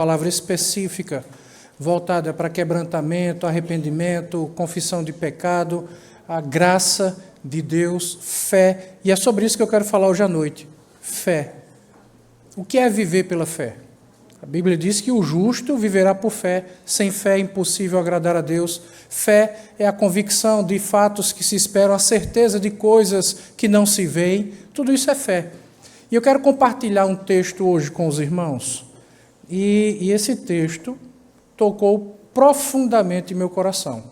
palavra específica, voltada para quebrantamento, arrependimento, confissão de pecado, a graça de Deus, fé. E é sobre isso que eu quero falar hoje à noite. Fé. O que é viver pela fé? A Bíblia diz que o justo viverá por fé. Sem fé é impossível agradar a Deus. Fé é a convicção de fatos que se esperam, a certeza de coisas que não se veem. Tudo isso é fé. E eu quero compartilhar um texto hoje com os irmãos. E esse texto tocou profundamente meu coração.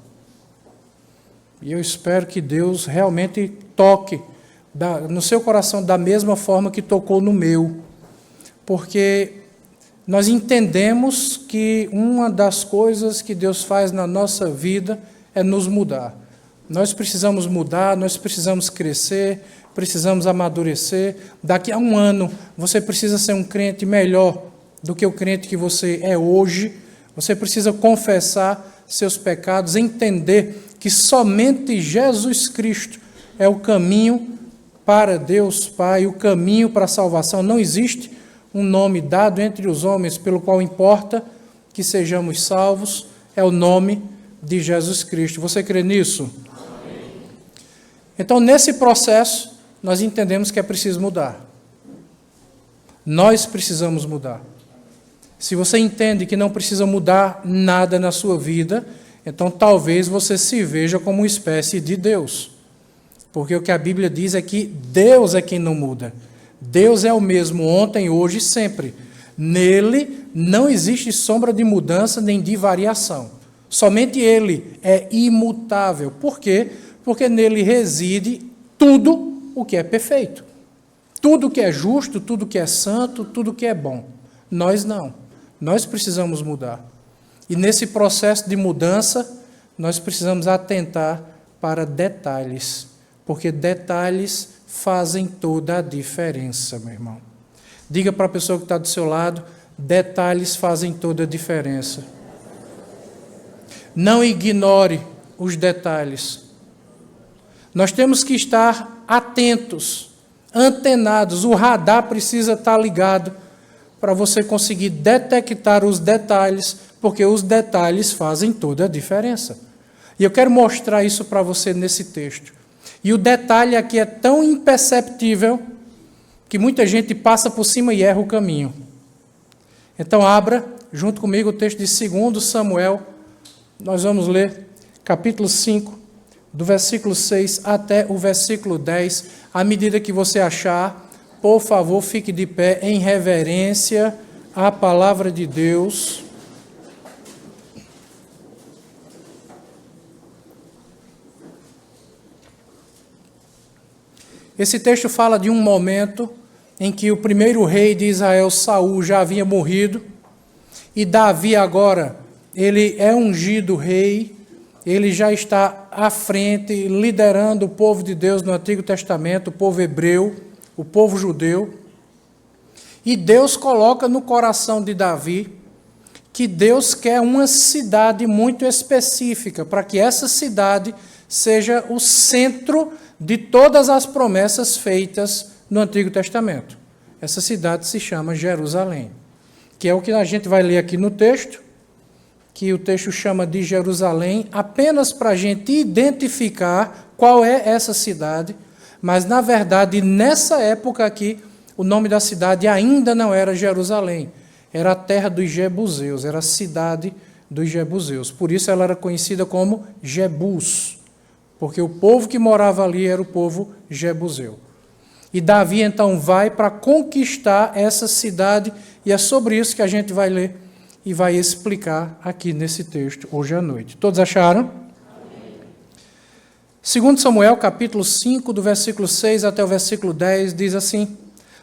E eu espero que Deus realmente toque no seu coração da mesma forma que tocou no meu. Porque nós entendemos que uma das coisas que Deus faz na nossa vida é nos mudar. Nós precisamos mudar, nós precisamos crescer, precisamos amadurecer. Daqui a um ano, você precisa ser um crente melhor do que o crente que você é hoje. Você precisa confessar seus pecados, entender que somente Jesus Cristo é o caminho para Deus Pai, o caminho para a salvação. Não existe um nome dado entre os homens pelo qual importa que sejamos salvos, é o nome de Jesus Cristo. Você crê nisso? Amém. Então, nesse processo, nós entendemos que é preciso mudar. Nós precisamos mudar. Se você entende que não precisa mudar nada na sua vida, então talvez você se veja como uma espécie de Deus. Porque o que a Bíblia diz é que Deus é quem não muda. Deus é o mesmo ontem, hoje e sempre. Nele não existe sombra de mudança nem de variação. Somente Ele é imutável. Por quê? Porque nele reside tudo o que é perfeito. Tudo que é justo, tudo que é santo, tudo que é bom. Nós não. Nós precisamos mudar. E nesse processo de mudança, nós precisamos atentar para detalhes. Porque detalhes fazem toda a diferença, meu irmão. Diga para a pessoa que está do seu lado, detalhes fazem toda a diferença. Não ignore os detalhes. Nós temos que estar atentos, antenados. O radar precisa estar ligado para você conseguir detectar os detalhes, porque os detalhes fazem toda a diferença. E eu quero mostrar isso para você nesse texto. E o detalhe aqui é tão imperceptível que muita gente passa por cima e erra o caminho. Então abra junto comigo o texto de 2 Samuel. Nós vamos ler capítulo 5, do versículo 6 até o versículo 10. À medida que você achar, por favor, fique de pé em reverência à palavra de Deus. Esse texto fala de um momento em que o primeiro rei de Israel, Saul, já havia morrido, e Davi agora, ele é ungido rei, ele já está à frente, liderando o povo de Deus no Antigo Testamento, o povo hebreu, o povo judeu, e Deus coloca no coração de Davi que Deus quer uma cidade muito específica, para que essa cidade seja o centro de todas as promessas feitas no Antigo Testamento. Essa cidade se chama Jerusalém, que é o que a gente vai ler aqui no texto, que o texto chama de Jerusalém, apenas para a gente identificar qual é essa cidade, mas, na verdade, nessa época aqui, o nome da cidade ainda não era Jerusalém, era a terra dos Jebuseus, era a cidade dos Jebuseus. Por isso ela era conhecida como Jebus, porque o povo que morava ali era o povo Jebuseu. E Davi, então, vai para conquistar essa cidade, e é sobre isso que a gente vai ler e vai explicar aqui nesse texto, hoje à noite. Todos acharam? 2 Samuel, capítulo 5, do versículo 6 até o versículo 10, diz assim: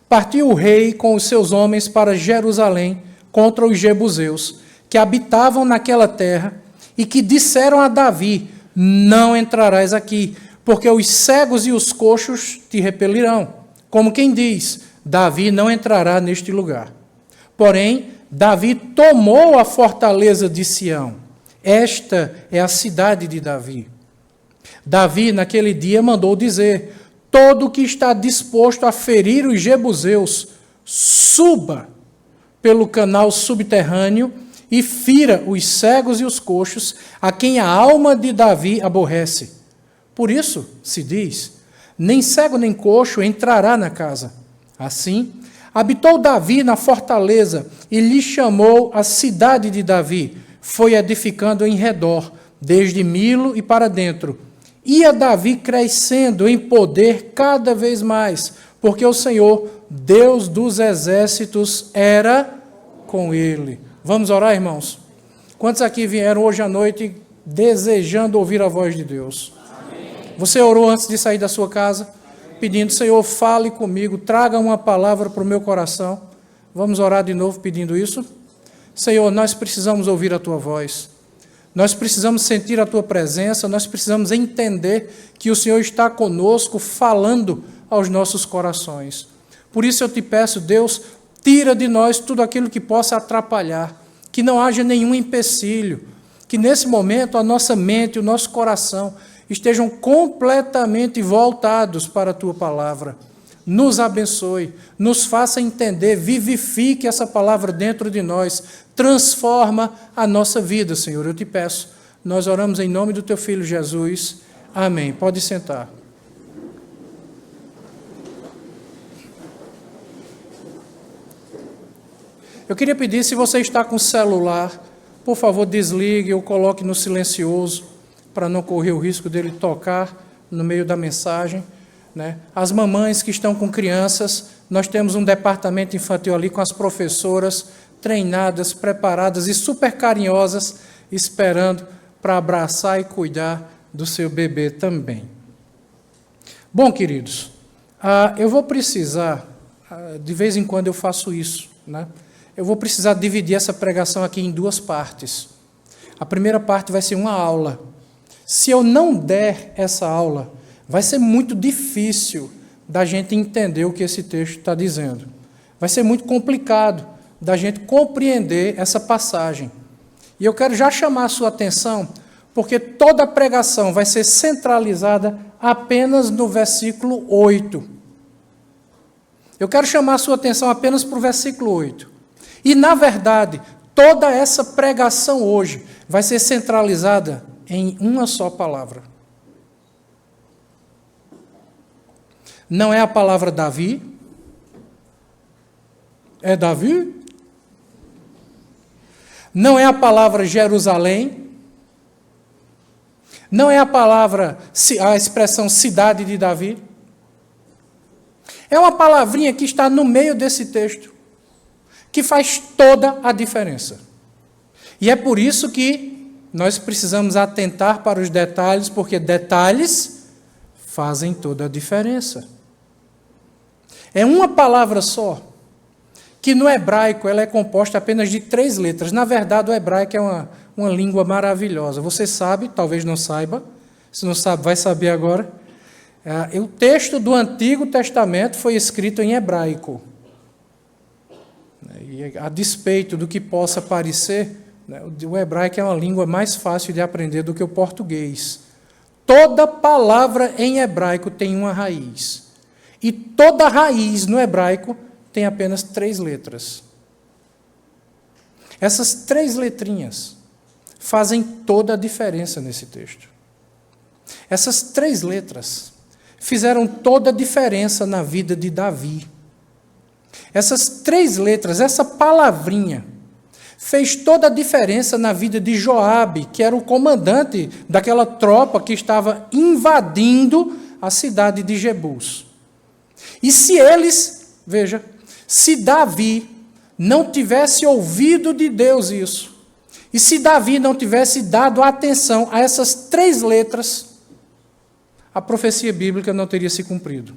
Partiu o rei com os seus homens para Jerusalém contra os Jebuseus, que habitavam naquela terra, e que disseram a Davi: Não entrarás aqui, porque os cegos e os coxos te repelirão. Como quem diz, Davi não entrará neste lugar. Porém, Davi tomou a fortaleza de Sião. Esta é a cidade de Davi. Davi, naquele dia, mandou dizer: todo que está disposto a ferir os Jebuseus, suba pelo canal subterrâneo e fira os cegos e os coxos, a quem a alma de Davi aborrece. Por isso se diz: nem cego nem coxo entrará na casa. Assim, habitou Davi na fortaleza e lhe chamou a cidade de Davi. Foi edificando em redor, desde Milo e para dentro. Ia Davi crescendo em poder cada vez mais, porque o Senhor, Deus dos exércitos, era com ele. Vamos orar, irmãos? Quantos aqui vieram hoje à noite desejando ouvir a voz de Deus? Amém. Você orou antes de sair da sua casa? Pedindo: Senhor, fale comigo, traga uma palavra para o meu coração. Vamos orar de novo pedindo isso? Senhor, nós precisamos ouvir a Tua voz. Nós precisamos sentir a Tua presença, nós precisamos entender que o Senhor está conosco, falando aos nossos corações. Por isso eu te peço, Deus, tira de nós tudo aquilo que possa atrapalhar, que não haja nenhum empecilho, que nesse momento a nossa mente e o nosso coração estejam completamente voltados para a Tua palavra. Nos abençoe, nos faça entender, vivifique essa palavra dentro de nós, transforma a nossa vida, Senhor, eu te peço. Nós oramos em nome do Teu Filho Jesus. Amém. Pode sentar. Eu queria pedir, se você está com o celular, por favor, desligue ou coloque no silencioso, para não correr o risco dele tocar no meio da mensagem. Né? As mamães que estão com crianças, nós temos um departamento infantil ali com as professoras treinadas, preparadas e super carinhosas, esperando para abraçar e cuidar do seu bebê também. Bom, queridos, eu vou precisar, de vez em quando eu faço isso, né? Eu vou precisar dividir essa pregação aqui em duas partes. A primeira parte vai ser uma aula. Se eu não der essa aula, vai ser muito difícil da gente entender o que esse texto está dizendo. Vai ser muito complicado da gente compreender essa passagem. E eu quero já chamar a sua atenção, porque toda a pregação vai ser centralizada apenas no versículo 8. Eu quero chamar a sua atenção apenas para o versículo 8. E, na verdade, toda essa pregação hoje vai ser centralizada em uma só palavra. Não é a palavra Davi? É Davi? Não é a palavra Jerusalém? Não é a expressão cidade de Davi? É uma palavrinha que está no meio desse texto, que faz toda a diferença. E é por isso que nós precisamos atentar para os detalhes, porque detalhes fazem toda a diferença. É uma palavra só, que no hebraico ela é composta apenas de 3 letras. Na verdade, o hebraico é uma língua maravilhosa. Você sabe, talvez não saiba, se não sabe, vai saber agora. O texto do Antigo Testamento foi escrito em hebraico. E a despeito do que possa parecer, né, o hebraico é uma língua mais fácil de aprender do que o português. Toda palavra em hebraico tem uma raiz. E toda raiz no hebraico tem apenas 3 letras. Essas 3 letrinhas fazem toda a diferença nesse texto. Essas 3 letras fizeram toda a diferença na vida de Davi. Essas 3 letras, essa palavrinha, fez toda a diferença na vida de Joabe, que era o comandante daquela tropa que estava invadindo a cidade de Jebus. E se eles, veja, se Davi não tivesse ouvido de Deus isso, e se Davi não tivesse dado atenção a essas 3 letras, a profecia bíblica não teria se cumprido.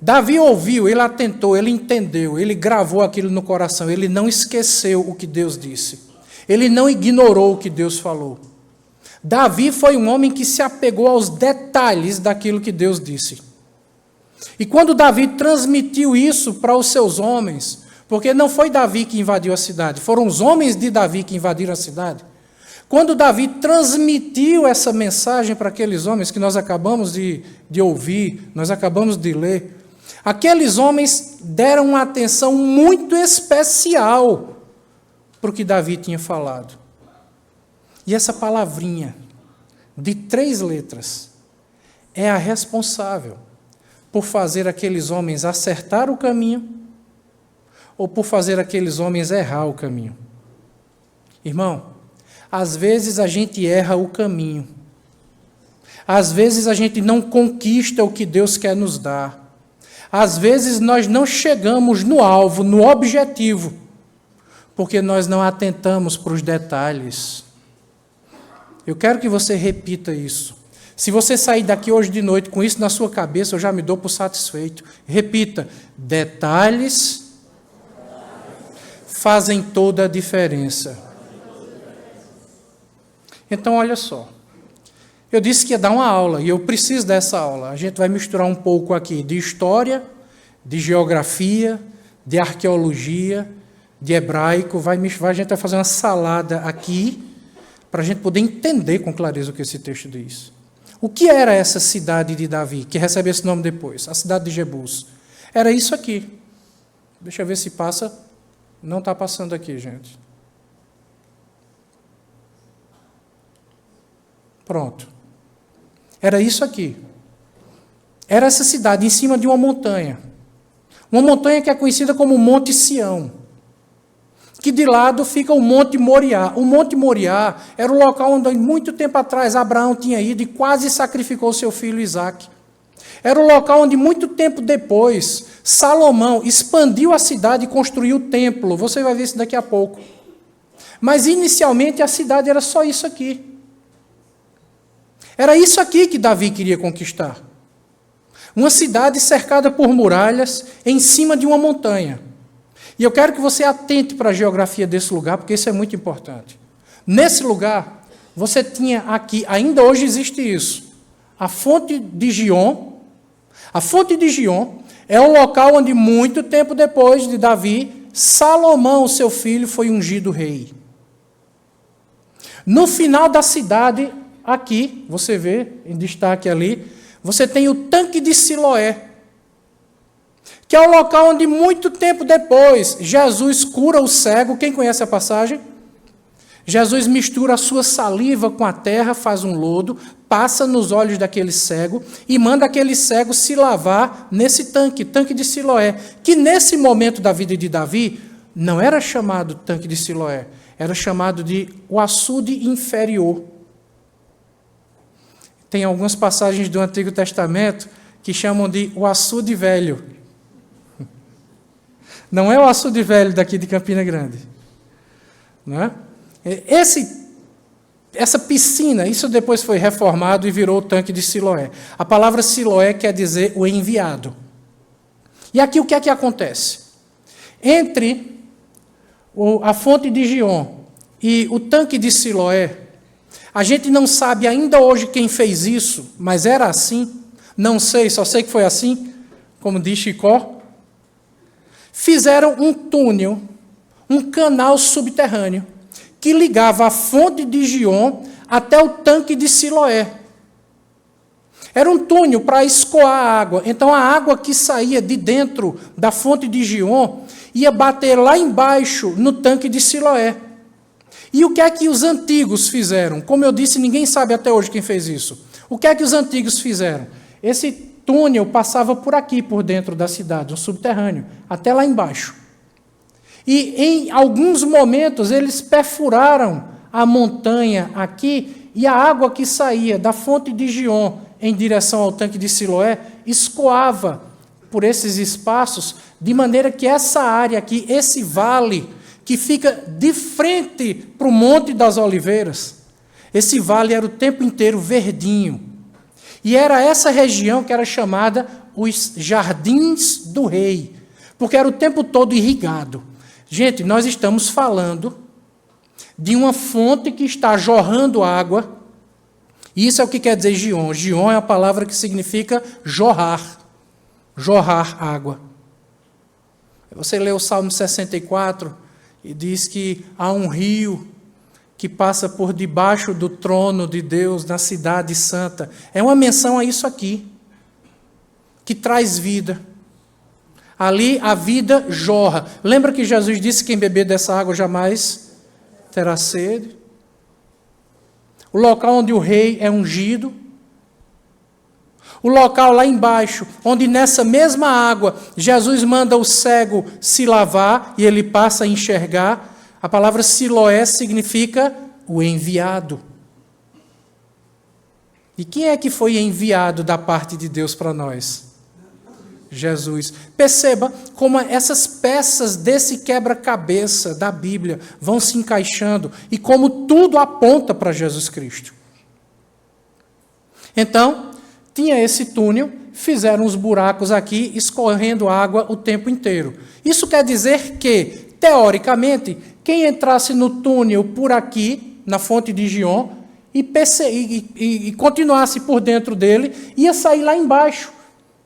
Davi ouviu, ele atentou, ele entendeu, ele gravou aquilo no coração, ele não esqueceu o que Deus disse. Ele não ignorou o que Deus falou. Davi foi um homem que se apegou aos detalhes daquilo que Deus disse. E quando Davi transmitiu isso para os seus homens, porque não foi Davi que invadiu a cidade, foram os homens de Davi que invadiram a cidade. Quando Davi transmitiu essa mensagem para aqueles homens que nós acabamos de ouvir, nós acabamos de ler, Aqueles homens deram uma atenção muito especial para o que Davi tinha falado. E essa palavrinha de 3 letras é a responsável por fazer aqueles homens acertar o caminho ou por fazer aqueles homens errar o caminho. Irmão, às vezes a gente erra o caminho. Às vezes a gente não conquista o que Deus quer nos dar. Às vezes nós não chegamos no alvo, no objetivo, porque nós não atentamos para os detalhes. Eu quero que você repita isso. Se você sair daqui hoje de noite com isso na sua cabeça, eu já me dou por satisfeito. Repita: detalhes fazem toda a diferença. Então, olha só. Eu disse que ia dar uma aula, e eu preciso dessa aula. A gente vai misturar um pouco aqui de história, de geografia, de arqueologia, de hebraico. A gente vai fazer uma salada aqui, para a gente poder entender com clareza o que esse texto diz. O que era essa cidade de Davi, que recebe esse nome depois? A cidade de Jebus. Era isso aqui. Deixa eu ver se passa. Não está passando aqui, gente. Pronto. Era isso aqui. Era essa cidade em cima de uma montanha. Uma montanha que é conhecida como Monte Sião. Que de lado fica o Monte Moriá. O Monte Moriá era o local onde, muito tempo atrás, Abraão tinha ido e quase sacrificou seu filho Isaque. Era o local onde, muito tempo depois, Salomão expandiu a cidade e construiu o templo. Você vai ver isso daqui a pouco. Mas, inicialmente, a cidade era só isso aqui. Era isso aqui que Davi queria conquistar. Uma cidade cercada por muralhas, em cima de uma montanha. E eu quero que você atente para a geografia desse lugar, porque isso é muito importante. Nesse lugar, você tinha aqui, ainda hoje existe isso, a fonte de Gion. A fonte de Gion é o local onde, muito tempo depois de Davi, Salomão, seu filho, foi ungido rei. No final da cidade, aqui, você vê, em destaque ali, você tem o tanque de Siloé, que é o local onde, muito tempo depois, Jesus cura o cego. Quem conhece a passagem? Jesus mistura a sua saliva com a terra, faz um lodo, passa nos olhos daquele cego e manda aquele cego se lavar nesse tanque de Siloé, que nesse momento da vida de Davi, não era chamado tanque de Siloé, era chamado de o açude inferior. Tem algumas passagens do Antigo Testamento que chamam de o açude velho. Não é o açude velho daqui de Campina Grande. Não é? Essa piscina, isso depois foi reformado e virou o tanque de Siloé. A palavra Siloé quer dizer o enviado. E aqui o que é que acontece? Entre a fonte de Gion e o tanque de Siloé, a gente não sabe ainda hoje quem fez isso, mas era assim. Não sei, só sei que foi assim, como diz Chicó. Fizeram um túnel, um canal subterrâneo, que ligava a fonte de Gion até o tanque de Siloé. Era um túnel para escoar a água. Então, a água que saía de dentro da fonte de Gion ia bater lá embaixo no tanque de Siloé. E o que é que os antigos fizeram? Como eu disse, ninguém sabe até hoje quem fez isso. O que é que os antigos fizeram? Esse túnel passava por aqui, por dentro da cidade, um subterrâneo, até lá embaixo. E em alguns momentos eles perfuraram a montanha aqui e a água que saía da fonte de Gion em direção ao tanque de Siloé escoava por esses espaços, de maneira que essa área aqui, esse vale, que fica de frente para o Monte das Oliveiras, esse vale era o tempo inteiro verdinho. E era essa região que era chamada os Jardins do Rei, porque era o tempo todo irrigado. Gente, nós estamos falando de uma fonte que está jorrando água. Isso é o que quer dizer Gion. Gion é a palavra que significa jorrar. Jorrar água. Você lê o Salmo 64 e diz que há um rio que passa por debaixo do trono de Deus na cidade santa. É uma menção a isso aqui, que traz vida. Ali a vida jorra. Lembra que Jesus disse que quem beber dessa água jamais terá sede? O local onde o rei é ungido. O local lá embaixo, onde nessa mesma água Jesus manda o cego se lavar e ele passa a enxergar. A palavra Siloé significa o enviado. E quem é que foi enviado da parte de Deus para nós? Jesus. Perceba como essas peças desse quebra-cabeça da Bíblia vão se encaixando e como tudo aponta para Jesus Cristo. Então, tinha esse túnel, fizeram uns buracos aqui, escorrendo água o tempo inteiro. Isso quer dizer que, teoricamente, quem entrasse no túnel por aqui, na fonte de Gion, e continuasse por dentro dele, ia sair lá embaixo,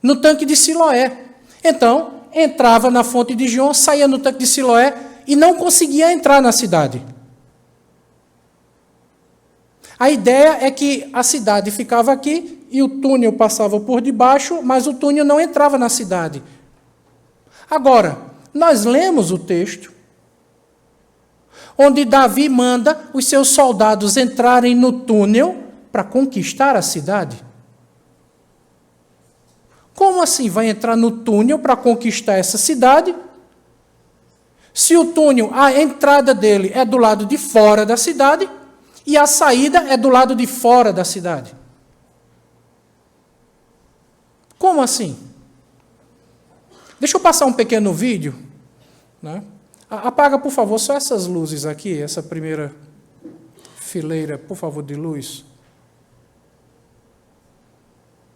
no tanque de Siloé. Então, entrava na fonte de Gion, saía no tanque de Siloé e não conseguia entrar na cidade. A ideia é que a cidade ficava aqui e o túnel passava por debaixo, mas o túnel não entrava na cidade. Agora, nós lemos o texto onde Davi manda os seus soldados entrarem no túnel para conquistar a cidade. Como assim vai entrar no túnel para conquistar essa cidade? Se o túnel, a entrada dele é do lado de fora da cidade e a saída é do lado de fora da cidade. Como assim? Deixa eu passar um pequeno vídeo, né? Apaga, por favor, só essas luzes aqui, essa primeira fileira, por favor, de luz.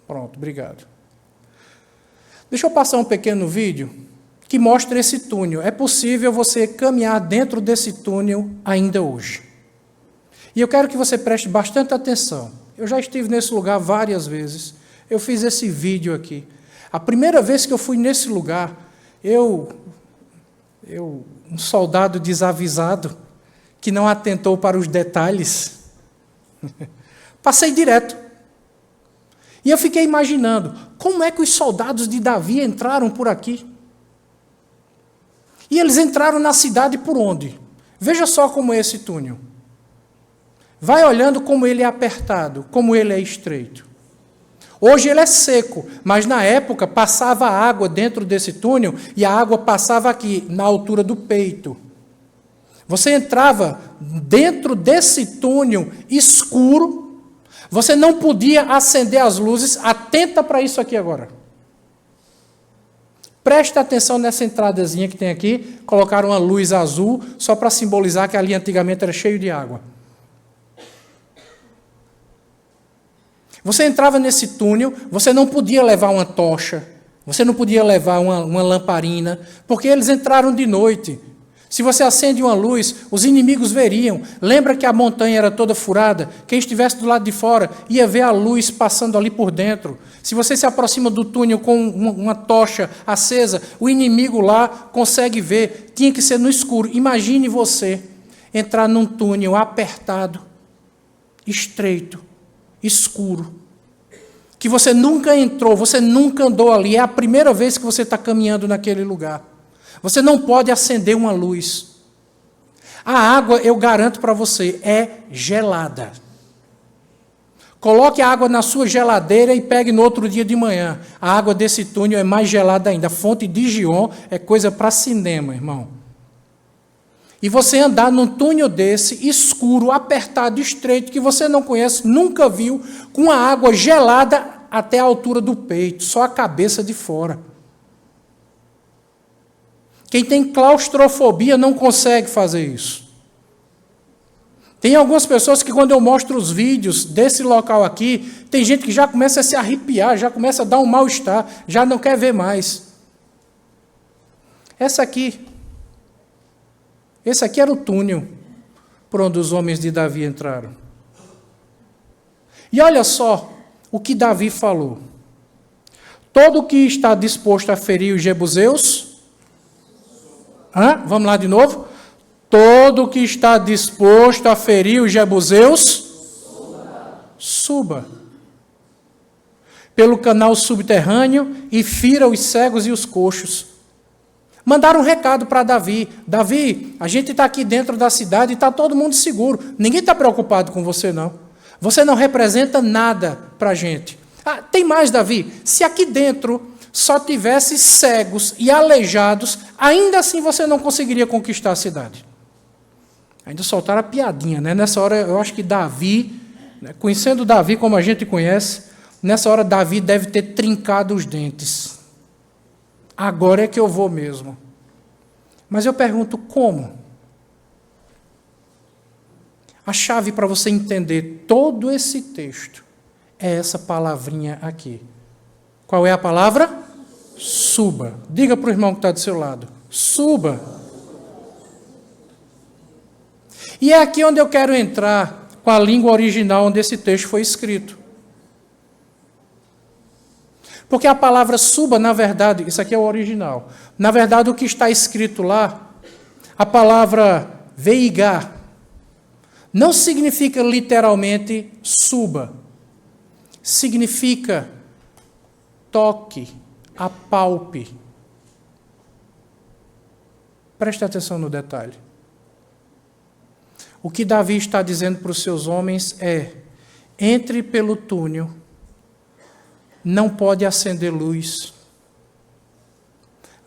Pronto, obrigado. Deixa eu passar um pequeno vídeo que mostra esse túnel. É possível você caminhar dentro desse túnel ainda hoje. E eu quero que você preste bastante atenção. Eu já estive nesse lugar várias vezes. Eu fiz esse vídeo aqui. A primeira vez que eu fui nesse lugar, um soldado desavisado, que não atentou para os detalhes, passei direto. E eu fiquei imaginando, como é que os soldados de Davi entraram por aqui? E eles entraram na cidade por onde? Veja só como é esse túnel. Vai olhando como ele é apertado, como ele é estreito. Hoje ele é seco, mas na época passava água dentro desse túnel e a água passava aqui, na altura do peito. Você entrava dentro desse túnel escuro, você não podia acender as luzes. Atenta para isso aqui agora. Presta atenção nessa entradazinha que tem aqui, colocaram uma luz azul só para simbolizar que ali antigamente era cheio de água. Você entrava nesse túnel, você não podia levar uma tocha, você não podia levar uma lamparina, porque eles entraram de noite. Se você acende uma luz, os inimigos veriam. Lembra que a montanha era toda furada? Quem estivesse do lado de fora ia ver a luz passando ali por dentro. Se você se aproxima do túnel com uma tocha acesa, o inimigo lá consegue ver. Tinha que ser no escuro. Imagine você entrar num túnel apertado, estreito, escuro, que você nunca entrou, você nunca andou ali, é a primeira vez que você está caminhando naquele lugar. Você não pode acender uma luz. A água, eu garanto para você, é gelada. Coloque a água na sua geladeira e pegue no outro dia de manhã. A água desse túnel é mais gelada ainda. A fonte de Gion é coisa para cinema, irmão. E você andar num túnel desse, escuro, apertado, estreito, que você não conhece, nunca viu, com a água gelada até a altura do peito, só a cabeça de fora. Quem tem claustrofobia não consegue fazer isso. Tem algumas pessoas que, quando eu mostro os vídeos desse local aqui, tem gente que já começa a se arrepiar, já começa a dar um mal-estar, já não quer ver mais. Esse aqui era o túnel por onde os homens de Davi entraram. E olha só o que Davi falou. Todo que está disposto a ferir os jebuseus... Vamos lá de novo? Todo que está disposto a ferir os jebuseus, suba pelo canal subterrâneo e fira os cegos e os coxos. Mandaram um recado para Davi. Davi, a gente está aqui dentro da cidade e está todo mundo seguro. Ninguém está preocupado com você, não. Você não representa nada para a gente. Ah, tem mais, Davi. Se aqui dentro só tivesse cegos e aleijados, ainda assim você não conseguiria conquistar a cidade. Ainda soltaram a piadinha, né? Nessa hora, eu acho que Davi, né, conhecendo Davi como a gente conhece, nessa hora Davi deve ter trincado os dentes. Agora é que eu vou mesmo. Mas eu pergunto, como? A chave para você entender todo esse texto é essa palavrinha aqui. Qual é a palavra? Suba. Diga para o irmão que está do seu lado. Suba. E é aqui onde eu quero entrar com a língua original onde esse texto foi escrito. Porque a palavra suba, na verdade, isso aqui é o original. Na verdade, o que está escrito lá, a palavra veigar, não significa literalmente suba. Significa toque, apalpe. Preste atenção no detalhe. O que Davi está dizendo para os seus homens é: entre pelo túnel, não pode acender luz,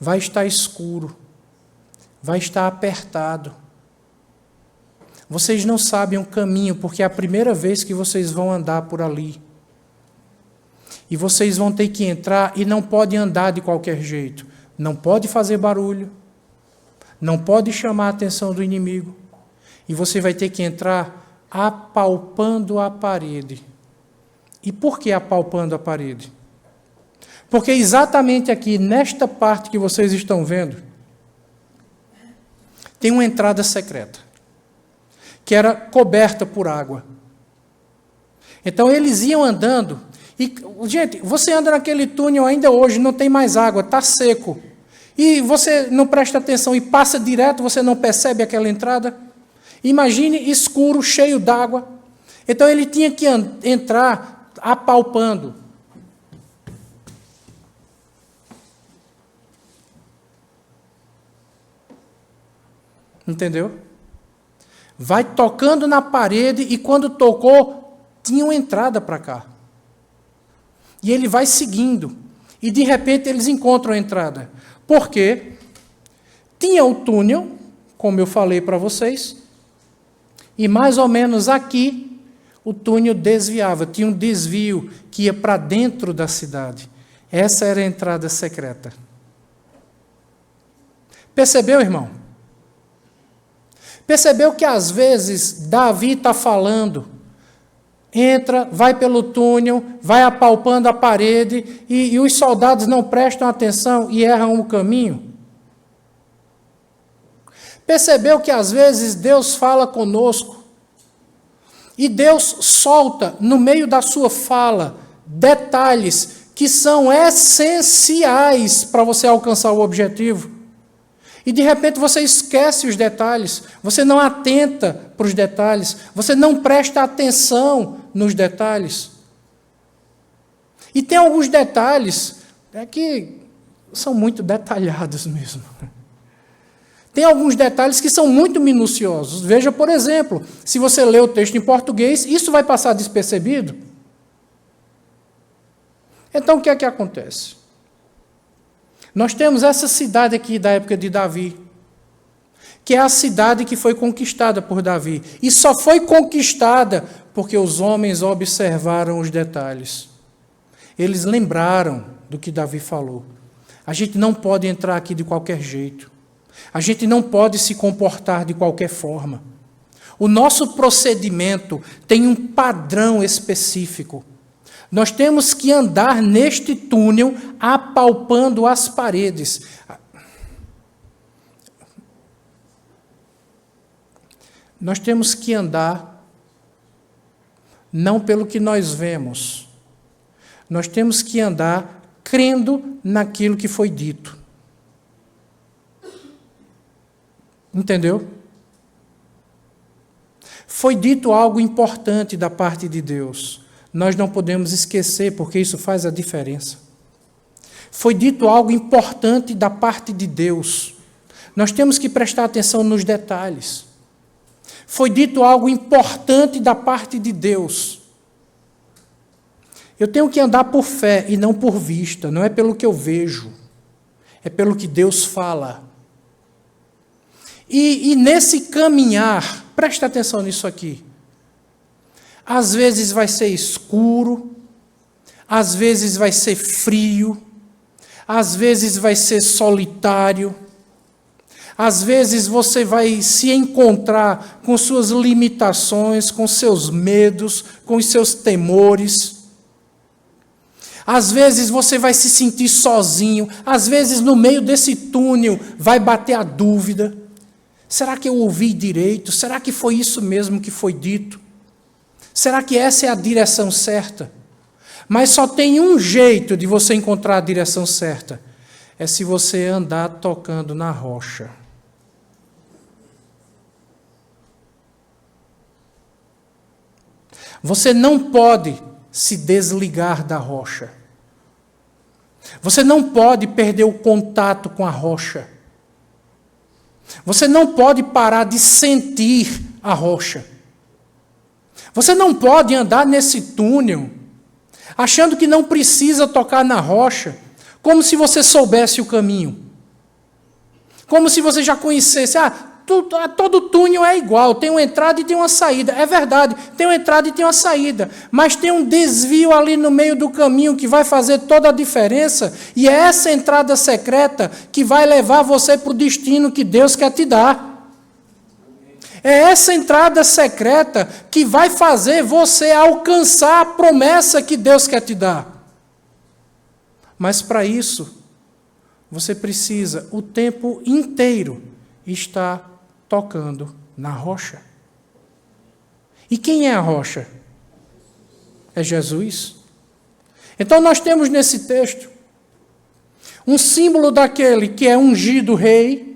vai estar escuro, vai estar apertado. Vocês não sabem o caminho, porque é a primeira vez que vocês vão andar por ali. E vocês vão ter que entrar e não pode andar de qualquer jeito. Não pode fazer barulho, não pode chamar a atenção do inimigo. E você vai ter que entrar apalpando a parede. E por que apalpando a parede? Porque exatamente aqui, nesta parte que vocês estão vendo, tem uma entrada secreta, que era coberta por água. Então eles iam andando, e, gente, você anda naquele túnel ainda hoje, não tem mais água, está seco. E você não presta atenção e passa direto, você não percebe aquela entrada. Imagine escuro, cheio d'água. Então ele tinha que entrar apalpando. Entendeu? Vai tocando na parede e quando tocou, tinha uma entrada para cá. E ele vai seguindo. E de repente eles encontram a entrada. Por quê? Tinha o túnel, como eu falei para vocês, e mais ou menos aqui o túnel desviava. Tinha um desvio que ia para dentro da cidade. Essa era a entrada secreta. Percebeu, irmão? Percebeu que às vezes Davi está falando, entra, vai pelo túnel, vai apalpando a parede e os soldados não prestam atenção e erram o caminho? Percebeu que às vezes Deus fala conosco e Deus solta no meio da sua fala detalhes que são essenciais para você alcançar o objetivo? E de repente você esquece os detalhes, você não atenta para os detalhes, você não presta atenção nos detalhes. E tem alguns detalhes que são muito detalhados mesmo. Tem alguns detalhes que são muito minuciosos. Veja, por exemplo, se você lê o texto em português, isso vai passar despercebido. Então o que é que acontece? Nós temos essa cidade aqui da época de Davi, que é a cidade que foi conquistada por Davi. E só foi conquistada porque os homens observaram os detalhes. Eles lembraram do que Davi falou. A gente não pode entrar aqui de qualquer jeito. A gente não pode se comportar de qualquer forma. O nosso procedimento tem um padrão específico. Nós temos que andar neste túnel apalpando as paredes. Nós temos que andar não pelo que nós vemos. Nós temos que andar crendo naquilo que foi dito. Entendeu? Foi dito algo importante da parte de Deus. Nós não podemos esquecer, porque isso faz a diferença. Foi dito algo importante da parte de Deus. Nós temos que prestar atenção nos detalhes. Foi dito algo importante da parte de Deus. Eu tenho que andar por fé e não por vista, não é pelo que eu vejo, é pelo que Deus fala. E nesse caminhar, presta atenção nisso aqui. Às vezes vai ser escuro, às vezes vai ser frio, às vezes vai ser solitário, às vezes você vai se encontrar com suas limitações, com seus medos, com os seus temores. Às vezes você vai se sentir sozinho, às vezes no meio desse túnel vai bater a dúvida. Será que eu ouvi direito? Será que foi isso mesmo que foi dito? Será que essa é a direção certa? Mas só tem um jeito de você encontrar a direção certa. É se você andar tocando na rocha. Você não pode se desligar da rocha. Você não pode perder o contato com a rocha. Você não pode parar de sentir a rocha. Você não pode andar nesse túnel achando que não precisa tocar na rocha, como se você soubesse o caminho. Como se você já conhecesse. Todo túnel é igual, tem uma entrada e tem uma saída. É verdade, tem uma entrada e tem uma saída. Mas tem um desvio ali no meio do caminho que vai fazer toda a diferença. E é essa entrada secreta que vai levar você para o destino que Deus quer te dar. É essa entrada secreta que vai fazer você alcançar a promessa que Deus quer te dar. Mas para isso, você precisa o tempo inteiro estar tocando na rocha. E quem é a rocha? É Jesus. Então nós temos nesse texto um símbolo daquele que é ungido rei.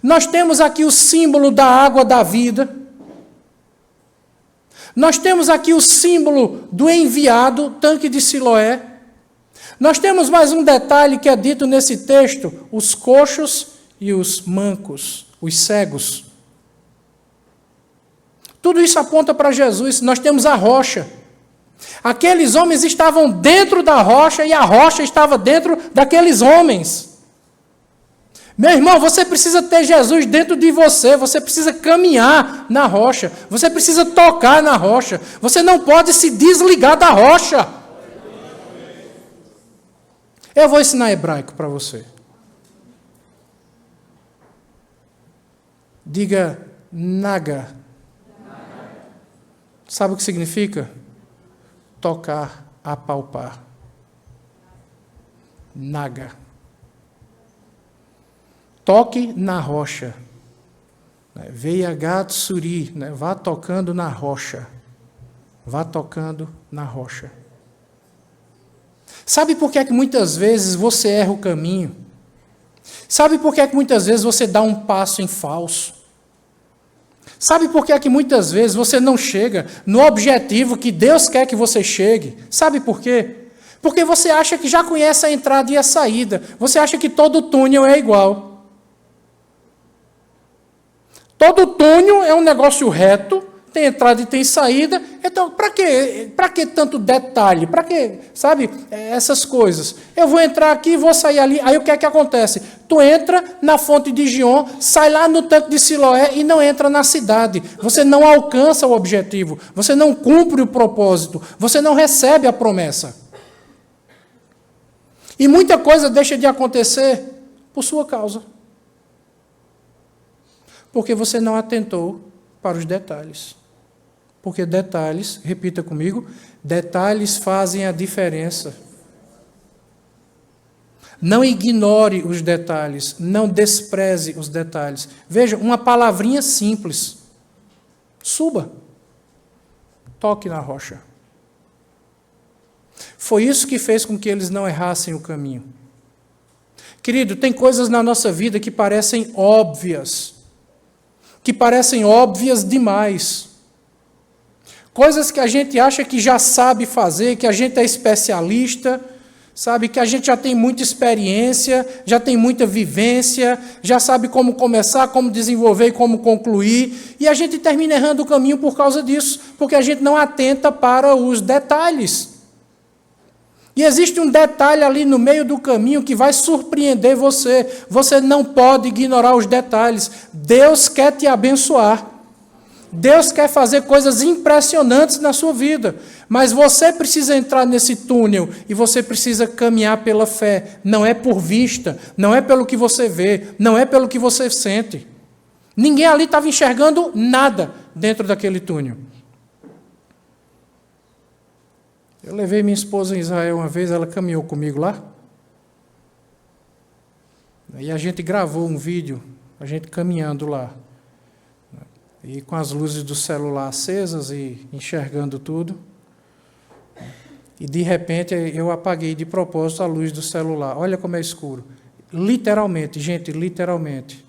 Nós temos aqui o símbolo da água da vida. Nós temos aqui o símbolo do enviado, tanque de Siloé. Nós temos mais um detalhe que é dito nesse texto: os coxos e os mancos, os cegos. Tudo isso aponta para Jesus. Nós temos a rocha. Aqueles homens estavam dentro da rocha e a rocha estava dentro daqueles homens. Meu irmão, você precisa ter Jesus dentro de você, você precisa caminhar na rocha, você precisa tocar na rocha, você não pode se desligar da rocha. Eu vou ensinar hebraico para você. Diga naga. Sabe o que significa? Tocar, apalpar. Naga. Toque na rocha. Veia Tsuri, vá tocando na rocha. Vá tocando na rocha. Sabe por que é que muitas vezes você erra o caminho? Sabe por que é que muitas vezes você dá um passo em falso? Sabe por que é que muitas vezes você não chega no objetivo que Deus quer que você chegue? Sabe por quê? Porque você acha que já conhece a entrada e a saída. Você acha que todo túnel é igual. Todo túnel é um negócio reto, tem entrada e tem saída. Então, para que tanto detalhe? Para que, sabe, essas coisas? Eu vou entrar aqui, vou sair ali. Aí o que é que acontece? Tu entra na fonte de Gion, sai lá no tanque de Siloé e não entra na cidade. Você não alcança o objetivo. Você não cumpre o propósito. Você não recebe a promessa. E muita coisa deixa de acontecer por sua causa. Porque você não atentou para os detalhes. Porque detalhes, repita comigo, detalhes fazem a diferença. Não ignore os detalhes, não despreze os detalhes. Veja, uma palavrinha simples. Suba. Toque na rocha. Foi isso que fez com que eles não errassem o caminho. Querido, tem coisas na nossa vida que parecem óbvias. Que parecem óbvias demais. Coisas que a gente acha que já sabe fazer, que a gente é especialista, Sabe, que a gente já tem muita experiência, já tem muita vivência, já sabe como começar, como desenvolver e como concluir, e a gente termina errando o caminho por causa disso, porque a gente não atenta para os detalhes. E existe um detalhe ali no meio do caminho que vai surpreender você. Você não pode ignorar os detalhes. Deus quer te abençoar. Deus quer fazer coisas impressionantes na sua vida, mas você precisa entrar nesse túnel e você precisa caminhar pela fé. Não é por vista, não é pelo que você vê, não é pelo que você sente. Ninguém ali estava enxergando nada dentro daquele túnel. Eu levei minha esposa em Israel uma vez, ela caminhou comigo lá. E a gente gravou um vídeo, a gente caminhando lá. E com as luzes do celular acesas e enxergando tudo. E de repente eu apaguei de propósito a luz do celular. Olha como é escuro. Literalmente, gente, literalmente.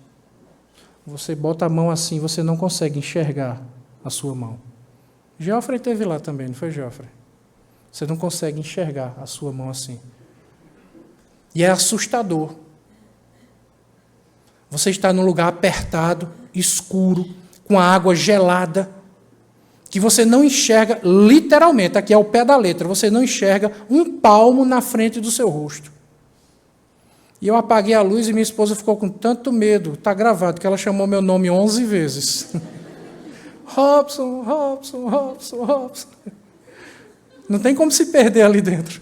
Você bota a mão assim, você não consegue enxergar a sua mão. Geoffrey esteve lá também, não foi, Geoffrey? Você não consegue enxergar a sua mão assim. E é assustador. Você está num lugar apertado, escuro, com a água gelada, que você não enxerga, literalmente, aqui é o pé da letra, você não enxerga um palmo na frente do seu rosto. E eu apaguei a luz e minha esposa ficou com tanto medo, está gravado, que ela chamou meu nome 11 vezes. Robson, Robson, Robson, Robson. Não tem como se perder ali dentro.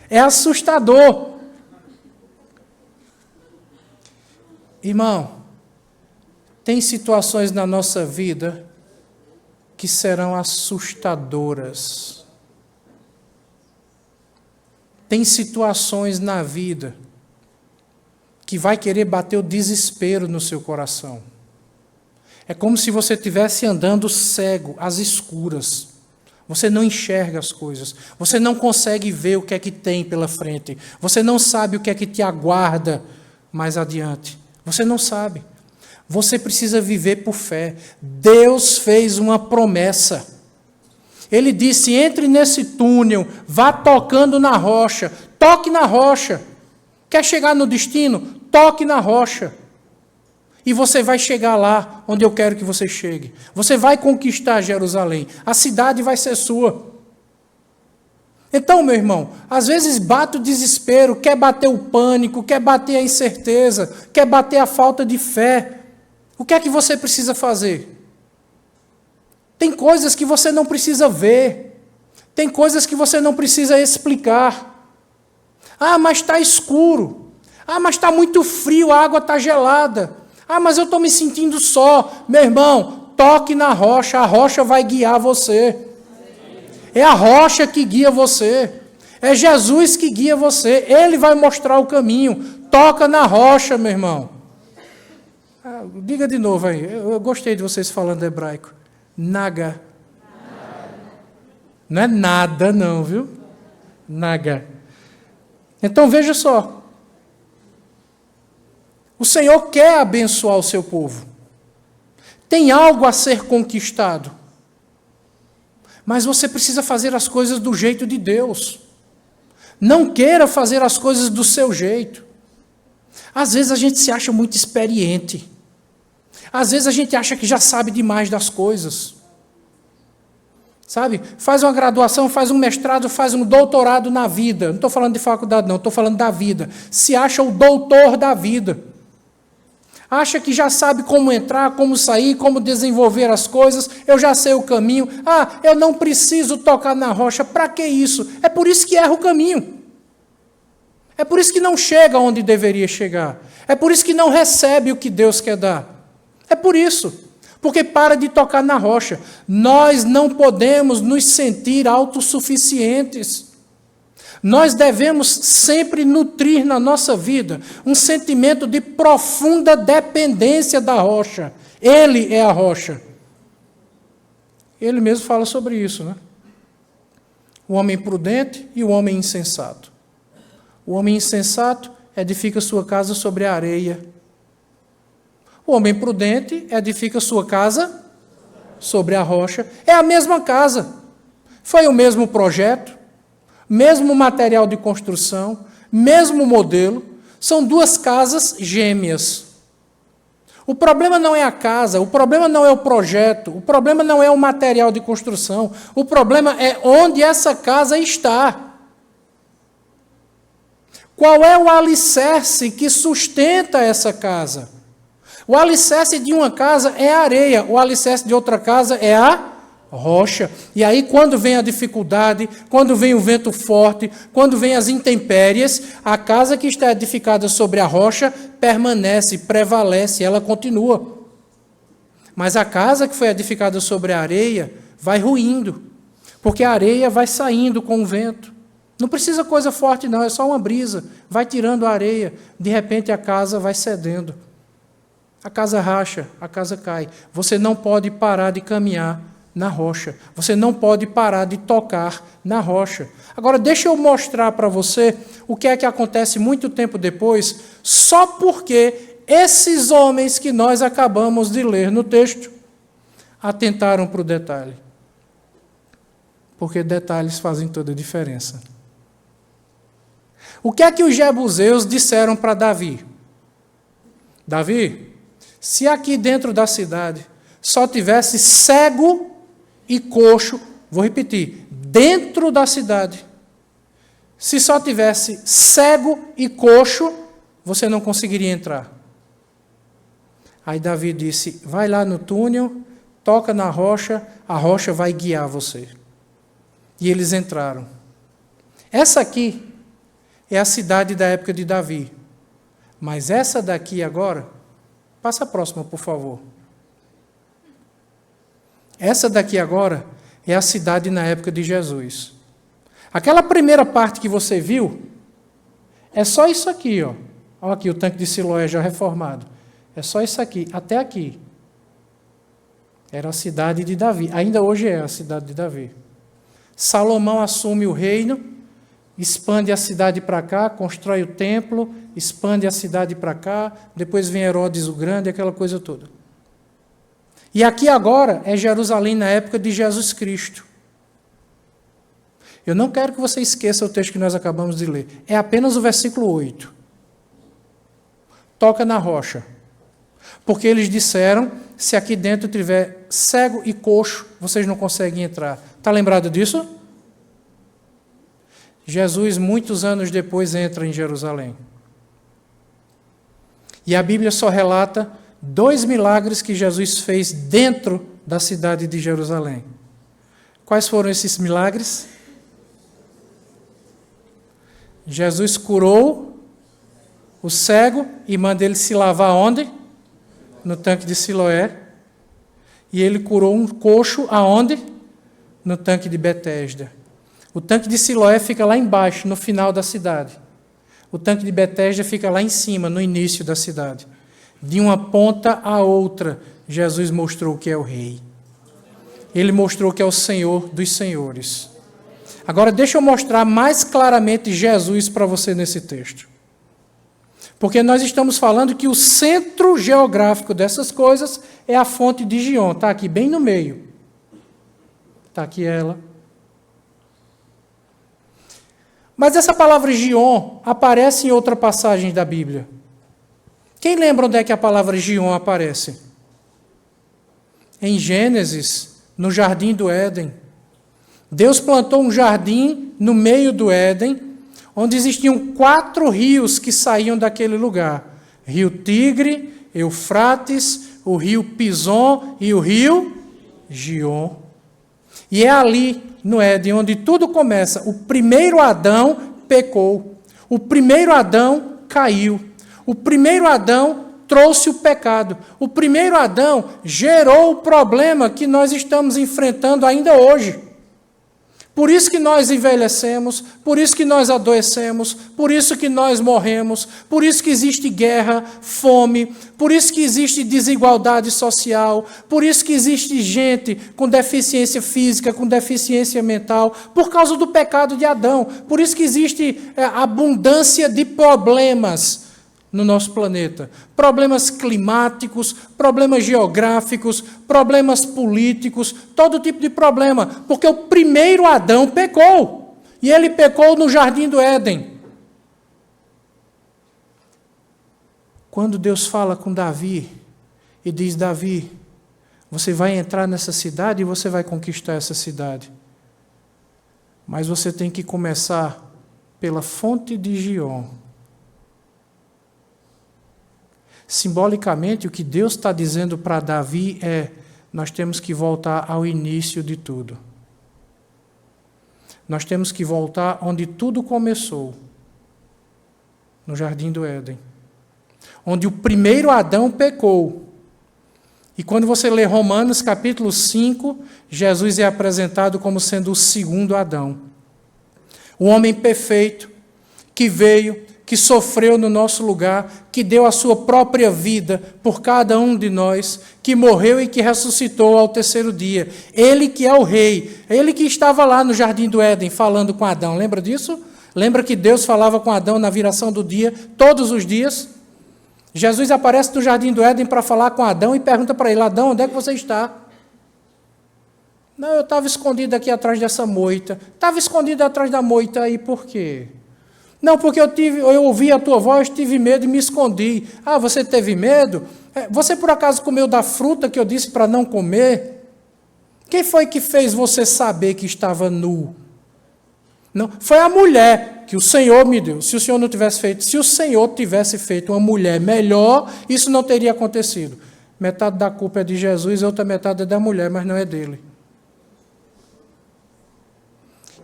É assustador. Irmão, tem situações na nossa vida que serão assustadoras. Tem situações na vida que vai querer bater o desespero no seu coração. É como se você estivesse andando cego, às escuras. Você não enxerga as coisas. Você não consegue ver o que é que tem pela frente. Você não sabe o que é que te aguarda mais adiante. Você não sabe. Você precisa viver por fé. Deus fez uma promessa. Ele disse, entre nesse túnel, vá tocando na rocha. Toque na rocha. Quer chegar no destino? Toque na rocha. E você vai chegar lá onde eu quero que você chegue. Você vai conquistar Jerusalém. A cidade vai ser sua. Então, meu irmão, às vezes bate o desespero, quer bater o pânico, quer bater a incerteza, quer bater a falta de fé. O que é que você precisa fazer? Tem coisas que você não precisa ver. Tem coisas que você não precisa explicar. Ah, mas está escuro. Ah, mas está muito frio, a água está gelada. Ah, mas eu estou me sentindo só. Meu irmão, toque na rocha, a rocha vai guiar você. É a rocha que guia você. É Jesus que guia você. Ele vai mostrar o caminho. Toca na rocha, meu irmão. Ah, diga de novo aí. Eu gostei de vocês falando hebraico. Naga. Não é nada, não, viu? Naga. Então veja só. O Senhor quer abençoar o seu povo. Tem algo a ser conquistado. Mas você precisa fazer as coisas do jeito de Deus. Não queira fazer as coisas do seu jeito. Às vezes a gente se acha muito experiente. Às vezes a gente acha que já sabe demais das coisas. Sabe? Faz uma graduação, faz um mestrado, faz um doutorado na vida. Não estou falando de faculdade, não. Estou falando da vida. Se acha o doutor da vida. Acha que já sabe como entrar, como sair, como desenvolver as coisas. Eu já sei o caminho. Ah, eu não preciso tocar na rocha. Para que isso? É por isso que erra o caminho. É por isso que não chega onde deveria chegar. É por isso que não recebe o que Deus quer dar. É por isso. Porque para de tocar na rocha. Nós não podemos nos sentir autossuficientes. Nós devemos sempre nutrir na nossa vida um sentimento de profunda dependência da rocha. Ele é a rocha. Ele mesmo fala sobre isso, né? O homem prudente e o homem insensato. O homem insensato edifica sua casa sobre a areia. O homem prudente edifica sua casa sobre a rocha. É a mesma casa. Foi o mesmo projeto. mesmo material de construção, mesmo modelo, são duas casas gêmeas. O problema não é a casa, o problema não é o projeto, o problema não é o material de construção, o problema é onde essa casa está. Qual é o alicerce que sustenta essa casa? O alicerce de uma casa é a areia, o alicerce de outra casa é a rocha. E aí, quando vem a dificuldade, quando vem o vento forte, quando vem as intempéries, a casa que está edificada sobre a rocha permanece, prevalece, ela continua. Mas a casa que foi edificada sobre a areia vai ruindo, porque a areia vai saindo com o vento. Não precisa coisa forte não, é só uma brisa, vai tirando a areia, de repente a casa vai cedendo. A casa racha, a casa cai. Você não pode parar de caminhar na rocha. Você não pode parar de tocar na rocha. Agora, deixa eu mostrar para você o que é que acontece muito tempo depois, só porque esses homens que nós acabamos de ler no texto atentaram para o detalhe. Porque detalhes fazem toda a diferença. O que é que os jebuseus disseram para Davi? Davi, se aqui dentro da cidade só tivesse cego e coxo, vou repetir, dentro da cidade, se só tivesse cego e coxo, você não conseguiria entrar. Aí Davi disse, vai lá no túnel, toca na rocha, a rocha vai guiar você. E eles entraram. Essa aqui é a cidade da época de Davi. Mas essa daqui agora, passa a próxima, por favor. Essa daqui agora é a cidade na época de Jesus. Aquela primeira parte que você viu, é só isso aqui, ó. Olha aqui o tanque de Siloé já reformado. É só isso aqui, até aqui. Era a cidade de Davi. Ainda hoje é a cidade de Davi. Salomão assume o reino, expande a cidade para cá, constrói o templo, expande a cidade para cá, depois vem Herodes o Grande, aquela coisa toda. E aqui agora é Jerusalém na época de Jesus Cristo. Eu não quero que você esqueça o texto que nós acabamos de ler. É apenas o versículo 8. Toca na rocha. Porque eles disseram, se aqui dentro tiver cego e coxo, vocês não conseguem entrar. Está lembrado disso? Jesus, muitos anos depois, entra em Jerusalém. E a Bíblia só relata 2 milagres que Jesus fez dentro da cidade de Jerusalém. Quais foram esses milagres? Jesus curou o cego e manda ele se lavar onde? No tanque de Siloé. E ele curou um coxo aonde? No tanque de Betesda. O tanque de Siloé fica lá embaixo, no final da cidade. O tanque de Betesda fica lá em cima, no início da cidade. De uma ponta a outra, Jesus mostrou que é o Rei. Ele mostrou que é o Senhor dos Senhores. Agora, deixa eu mostrar mais claramente Jesus para você nesse texto. Porque nós estamos falando que o centro geográfico dessas coisas é a fonte de Gion. Está aqui bem no meio. Está aqui ela. Mas essa palavra Gion aparece em outra passagem da Bíblia. Quem lembra onde é que a palavra Gion aparece? Em Gênesis, no jardim do Éden. Deus plantou um jardim no meio do Éden, onde existiam 4 rios que saíam daquele lugar. Rio Tigre, Eufrates, o rio Pison e o rio Gion. E é ali, no Éden, onde tudo começa. O primeiro Adão pecou. O primeiro Adão caiu. O primeiro Adão trouxe o pecado. O primeiro Adão gerou o problema que nós estamos enfrentando ainda hoje. Por isso que nós envelhecemos, por isso que nós adoecemos, por isso que nós morremos, por isso que existe guerra, fome, por isso que existe desigualdade social, por isso que existe gente com deficiência física, com deficiência mental, por causa do pecado de Adão. Por isso que existe abundância de problemas no nosso planeta. Problemas climáticos, problemas geográficos, problemas políticos, todo tipo de problema. Porque o primeiro Adão pecou. E ele pecou no jardim do Éden. Quando Deus fala com Davi e diz: Davi, você vai entrar nessa cidade e você vai conquistar essa cidade. Mas você tem que começar pela fonte de Giom. Simbolicamente, o que Deus está dizendo para Davi é: nós temos que voltar ao início de tudo. Nós temos que voltar onde tudo começou, no jardim do Éden, onde o primeiro Adão pecou. E quando você lê Romanos capítulo 5, Jesus é apresentado como sendo o segundo Adão. O homem perfeito que veio, que sofreu no nosso lugar, que deu a sua própria vida por cada um de nós, que morreu e que ressuscitou ao terceiro dia. Ele que é o rei, ele que estava lá no jardim do Éden falando com Adão. Lembra disso? Lembra que Deus falava com Adão na viração do dia, todos os dias? Jesus aparece no jardim do Éden para falar com Adão e pergunta para ele: Adão, onde é que você está? Não, eu estava escondido aqui atrás dessa moita. Estava escondido atrás da moita aí por quê? Não, porque eu ouvi a tua voz, tive medo e me escondi. Ah, você teve medo? Você por acaso comeu da fruta que eu disse para não comer? Quem foi que fez você saber que estava nu? Não, foi a mulher que o Senhor me deu. Se o Senhor tivesse feito uma mulher melhor, isso não teria acontecido. Metade da culpa é de Jesus, a outra metade é da mulher, mas não é dele.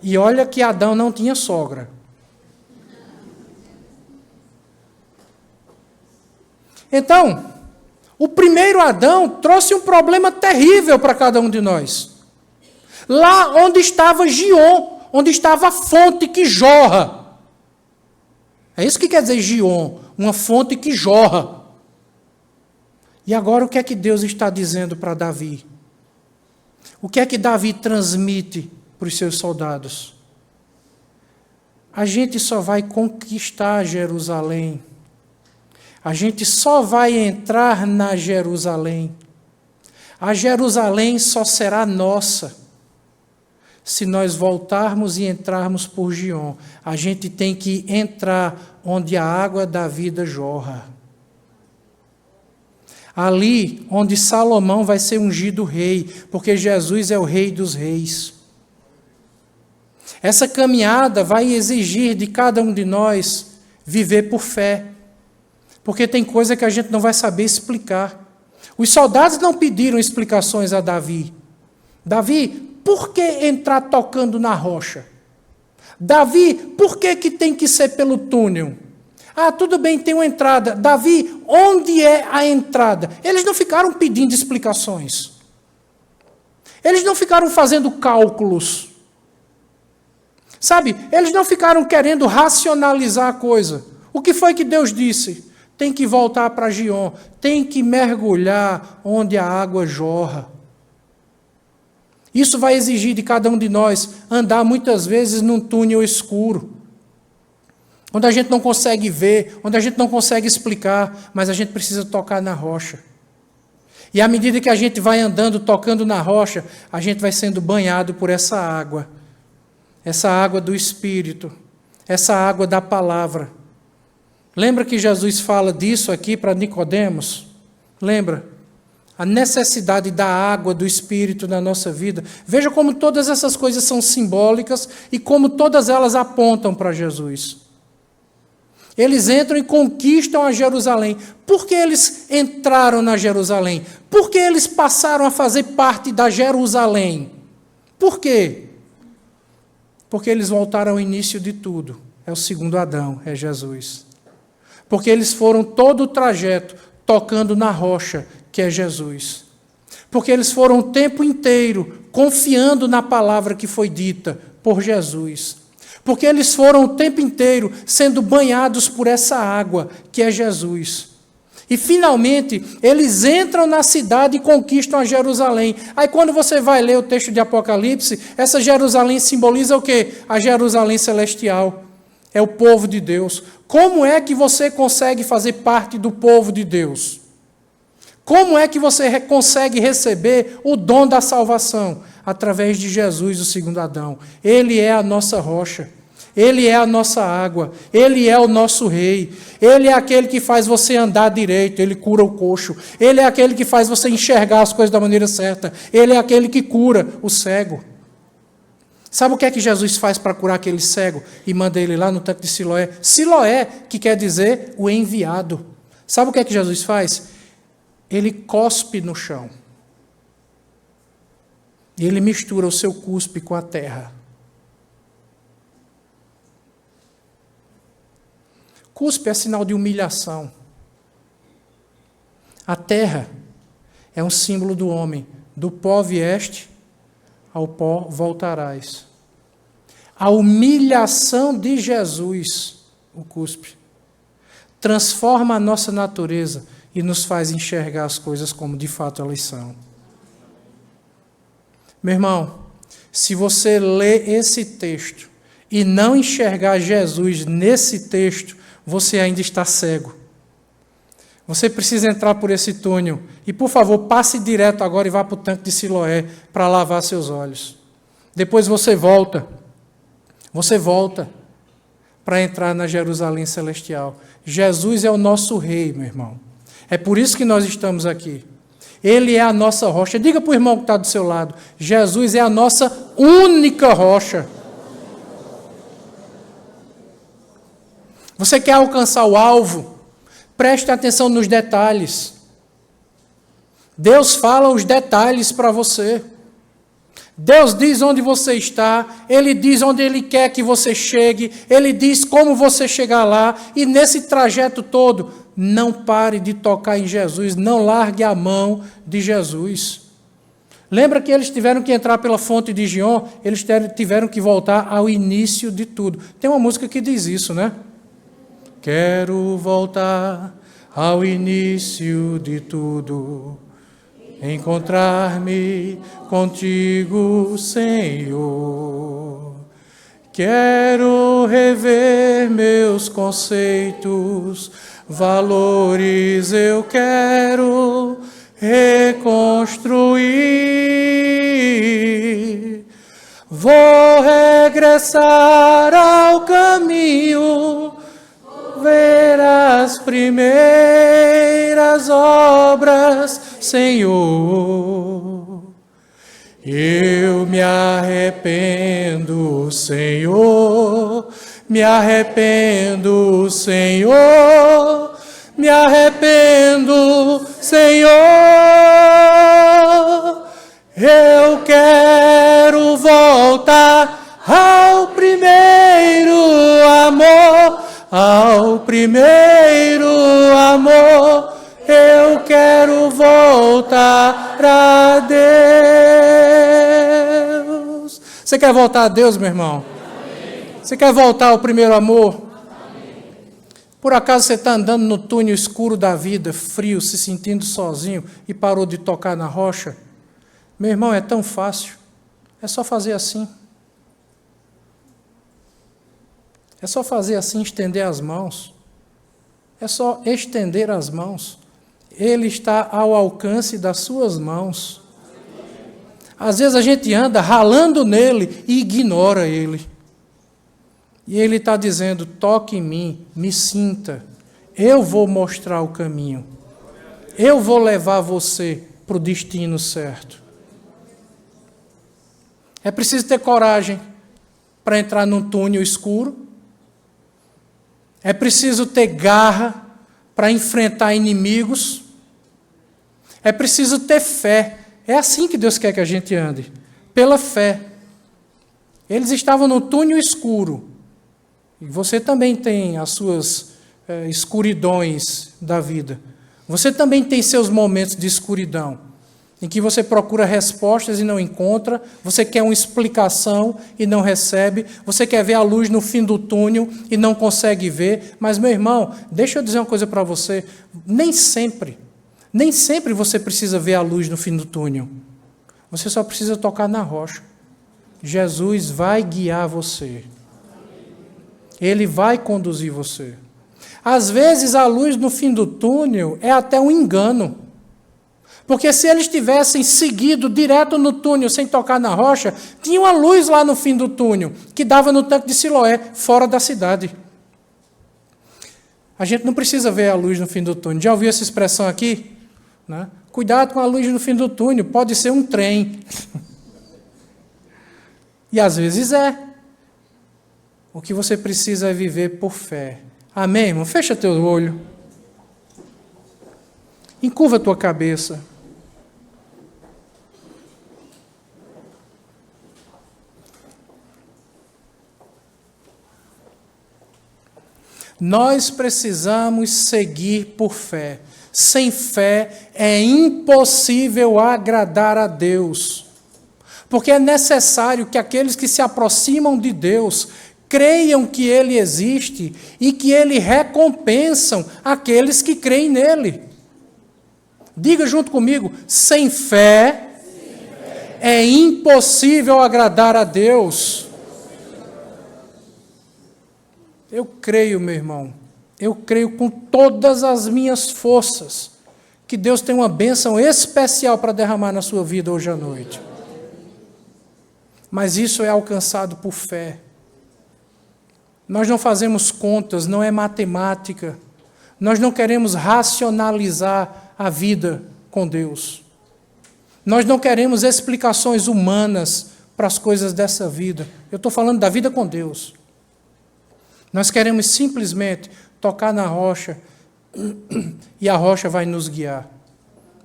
E olha que Adão não tinha sogra. Então, o primeiro Adão trouxe um problema terrível para cada um de nós. Lá onde estava Giom, onde estava a fonte que jorra. É isso que quer dizer Giom, uma fonte que jorra. E agora o que é que Deus está dizendo para Davi? O que é que Davi transmite para os seus soldados? A gente só vai conquistar Jerusalém. A gente só vai entrar na Jerusalém. A Jerusalém só será nossa se nós voltarmos e entrarmos por Giom. A gente tem que entrar onde a água da vida jorra. Ali onde Salomão vai ser ungido rei, porque Jesus é o rei dos reis. Essa caminhada vai exigir de cada um de nós viver por fé. Porque tem coisa que a gente não vai saber explicar. Os soldados não pediram explicações a Davi. Davi, por que entrar tocando na rocha? Davi, por que tem que ser pelo túnel? Ah, tudo bem, tem uma entrada. Davi, onde é a entrada? Eles não ficaram pedindo explicações. Eles não ficaram fazendo cálculos. Sabe, eles não ficaram querendo racionalizar a coisa. O que foi que Deus disse? Tem que voltar para Giom, tem que mergulhar onde a água jorra. Isso vai exigir de cada um de nós andar muitas vezes num túnel escuro, onde a gente não consegue ver, onde a gente não consegue explicar, mas a gente precisa tocar na rocha. E à medida que a gente vai andando, tocando na rocha, a gente vai sendo banhado por essa água do Espírito, essa água da palavra. Lembra que Jesus fala disso aqui para Nicodemos? Lembra? A necessidade da água do Espírito na nossa vida. Veja como todas essas coisas são simbólicas e como todas elas apontam para Jesus. Eles entram e conquistam a Jerusalém. Por que eles entraram na Jerusalém? Por que eles passaram a fazer parte da Jerusalém? Por quê? Porque eles voltaram ao início de tudo. É o segundo Adão, é Jesus. Porque eles foram todo o trajeto tocando na rocha, que é Jesus. Porque eles foram o tempo inteiro confiando na palavra que foi dita por Jesus. Porque eles foram o tempo inteiro sendo banhados por essa água, que é Jesus. E, finalmente, eles entram na cidade e conquistam a Jerusalém. Aí, quando você vai ler o texto de Apocalipse, essa Jerusalém simboliza o quê? A Jerusalém celestial. É o povo de Deus. Como é que você consegue fazer parte do povo de Deus? Como é que você consegue receber o dom da salvação? através de Jesus, o segundo Adão. Ele é a nossa rocha. Ele é a nossa água, Ele é o nosso rei, Ele é aquele que faz você andar direito, Ele cura o coxo, Ele é aquele que faz você enxergar as coisas da maneira certa, Ele é aquele que cura o cego. Sabe o que é que Jesus faz para curar aquele cego? E manda ele lá no tanque de Siloé. Siloé, que quer dizer o enviado. Sabe o que é que Jesus faz? Ele cospe no chão. E ele mistura o seu cuspe com a terra. Cuspe é sinal de humilhação. A terra é um símbolo do homem. Do pó vieste, ao pó voltarás. A humilhação de Jesus, o cuspe, transforma a nossa natureza e nos faz enxergar as coisas como de fato elas são. Meu irmão, se você lê esse texto e não enxergar Jesus nesse texto, você ainda está cego. Você precisa entrar por esse túnel. E, por favor, passe direto agora e vá para o tanque de Siloé para lavar seus olhos. Depois você volta. Você volta para entrar na Jerusalém celestial. Jesus é o nosso rei, meu irmão. É por isso que nós estamos aqui. Ele é a nossa rocha. Diga para o irmão que está do seu lado. Jesus é a nossa única rocha. Você quer alcançar o alvo? Preste atenção nos detalhes. Deus fala os detalhes para você. Deus diz onde você está, Ele diz onde Ele quer que você chegue, Ele diz como você chegar lá, e nesse trajeto todo, não pare de tocar em Jesus, não largue a mão de Jesus. Lembra que eles tiveram que entrar pela fonte de Gion, eles tiveram que voltar ao início de tudo. Tem uma música que diz isso, né? Quero voltar ao início de tudo, encontrar-me contigo, Senhor. Quero rever meus conceitos, valores eu quero reconstruir. Vou regressar ao caminho, ver as primeiras obras, Senhor. Eu me arrependo, Senhor, me arrependo, Senhor, me arrependo, Senhor. Eu quero voltar ao primeiro amor, ao primeiro amor. Eu quero voltar a Deus. Você quer voltar a Deus, meu irmão? Amém. Você quer voltar ao primeiro amor? Amém. Por acaso você está andando no túnel escuro da vida, frio, se sentindo sozinho e parou de tocar na rocha? Meu irmão, é tão fácil. É só fazer assim. É só fazer assim, estender as mãos. É só estender as mãos. Ele está ao alcance das suas mãos. Às vezes a gente anda ralando nele e ignora ele. E ele está dizendo, toque em mim, me sinta. Eu vou mostrar o caminho. Eu vou levar você para o destino certo. É preciso ter coragem para entrar num túnel escuro. É preciso ter garra para enfrentar inimigos. É preciso ter fé. É assim que Deus quer que a gente ande, pela fé. Eles estavam no túnel escuro. E você também tem as suas escuridões da vida. Você também tem seus momentos de escuridão, em que você procura respostas e não encontra, você quer uma explicação e não recebe, você quer ver a luz no fim do túnel e não consegue ver. Mas, meu irmão, deixa eu dizer uma coisa para você, nem sempre você precisa ver a luz no fim do túnel. Você só precisa tocar na rocha. Jesus vai guiar você. Ele vai conduzir você. Às vezes a luz no fim do túnel é até um engano. Porque se eles tivessem seguido direto no túnel, sem tocar na rocha, tinha uma luz lá no fim do túnel, que dava no tanque de Siloé, fora da cidade. A gente não precisa ver a luz no fim do túnel. Já ouviu essa expressão aqui? Né? Cuidado com a luz no fim do túnel, pode ser um trem. E às vezes é. O que você precisa é viver por fé. Amém, irmão? Fecha teu olho. Encurva a tua cabeça. Nós precisamos seguir por fé. Sem fé é impossível agradar a Deus. Porque é necessário que aqueles que se aproximam de Deus creiam que Ele existe e que Ele recompensa aqueles que creem nele. Diga junto comigo, sem fé é impossível agradar a Deus. Eu creio, meu irmão, eu creio com todas as minhas forças que Deus tem uma bênção especial para derramar na sua vida hoje à noite. Mas isso é alcançado por fé. Nós não fazemos contas, não é matemática. Nós não queremos racionalizar a vida com Deus. Nós não queremos explicações humanas para as coisas dessa vida. Eu estou falando da vida com Deus. Nós queremos simplesmente tocar na rocha e a rocha vai nos guiar.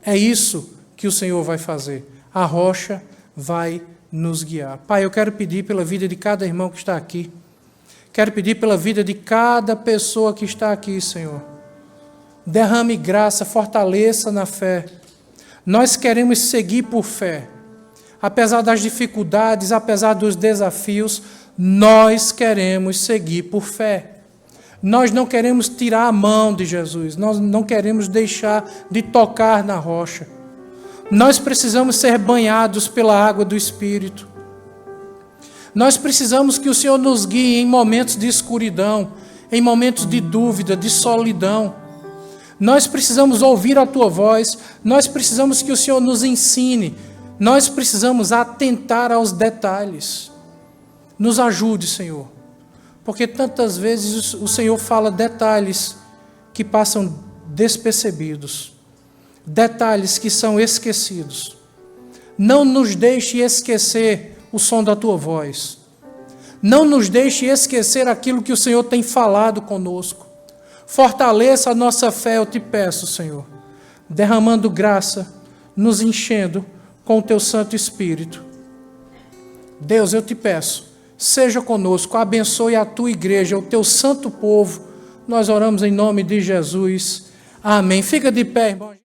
É isso que o Senhor vai fazer. A rocha vai nos guiar. Pai, eu quero pedir pela vida de cada irmão que está aqui. Quero pedir pela vida de cada pessoa que está aqui, Senhor. Derrame graça, fortaleça na fé. Nós queremos seguir por fé. Apesar das dificuldades, apesar dos desafios, nós queremos seguir por fé. Nós não queremos tirar a mão de Jesus. Nós não queremos deixar de tocar na rocha. Nós precisamos ser banhados pela água do Espírito. Nós precisamos que o Senhor nos guie em momentos de escuridão, em momentos de dúvida, de solidão. Nós precisamos ouvir a Tua voz, nós precisamos que o Senhor nos ensine, nós precisamos atentar aos detalhes. Nos ajude, Senhor, porque tantas vezes o Senhor fala detalhes que passam despercebidos, detalhes que são esquecidos. Não nos deixe esquecer o som da Tua voz. Não nos deixe esquecer aquilo que o Senhor tem falado conosco. Fortaleça a nossa fé, eu te peço, Senhor, derramando graça, nos enchendo com o Teu Santo Espírito. Deus, eu te peço, seja conosco, abençoe a Tua igreja, o Teu santo povo. Nós oramos em nome de Jesus. Amém. Fica de pé, irmão.